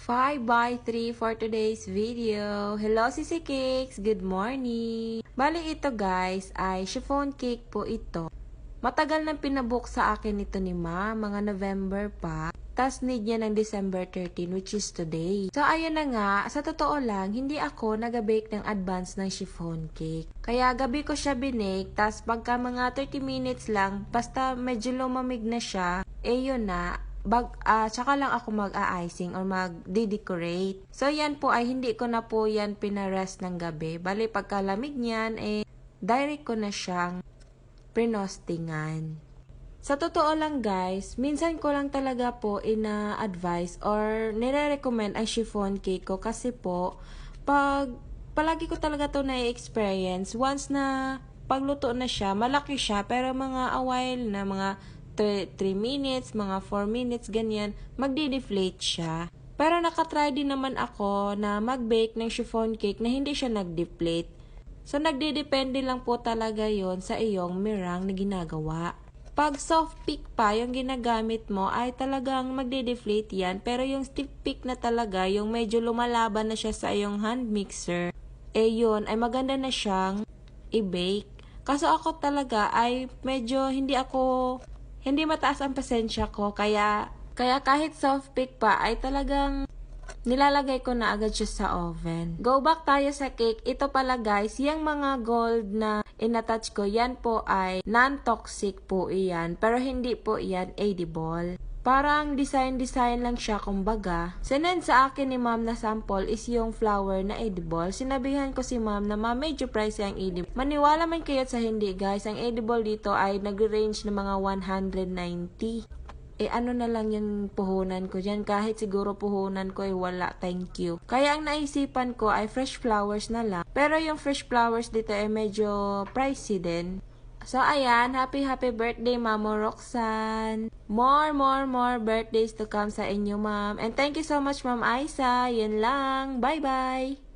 5 by 3 for today's video. Hello Sisi Cakes! Good morning! Bali ito guys ay chiffon cake po ito. Matagal nang pinabook sa akin ito ni Ma, mga November pa. Tas need niya ng December 13 which is today. So ayun na nga, sa totoo lang, hindi ako nag-bake ng advance ng chiffon cake. Kaya gabi ko siya binake, tas pagka mga 30 minutes lang, basta medyo lumamig na siya, yun na. Tsaka lang ako mag-a-icing or mag-decorate. So, yan po ay hindi ko na po yan pinarest ng gabi. Bali, pagkalamig niyan, direct ko na siyang prinostingan. Sa totoo lang guys, minsan ko lang talaga po ina-advise or nire-recommend ang chiffon cake ko kasi po, palagi ko talaga to na-experience. Once na pagluto na siya, malaki siya, pero mga a while na mga 3 minutes, mga 4 minutes, ganyan, magdi-deflate siya. Pero nakatry din naman ako na mag-bake ng chiffon cake na hindi siya nag-deflate. So, nagdidepende lang po talaga yon sa iyong meringue na ginagawa. Pag soft pick pa yung ginagamit mo, ay talagang magdi-deflate yan. Pero yung stiff pick na talaga, yung medyo lumalaban na siya sa iyong hand mixer, yun, ay maganda na siyang i-bake. Kaso ako talaga ay medyo hindi mataas ang pasensya ko, kaya kahit soft pick pa ay talagang nilalagay ko na agad siya sa oven. Go back tayo sa cake. Ito pala guys, yung mga gold na inattach ko, yan po ay non-toxic po iyan, pero hindi po iyan edible. Parang design lang siya kumbaga. Sinend sa akin ni ma'am na sample is yung flower na edible. Sinabihan ko si ma'am na ma'am medyo pricey ang edible. Maniwala man kayo sa hindi guys, ang edible dito ay nag-range ng mga 190. Ano na lang yung puhunan ko dyan. Kahit siguro puhunan ko ay wala, thank you. Kaya ang naisipan ko ay fresh flowers na lang. Pero yung fresh flowers dito ay medyo pricey din. So, ayan, happy birthday, Mamo Roxanne. More birthdays to come sa inyo, ma'am. And thank you so much, Ma'am Aisa. Yan lang. Bye-bye.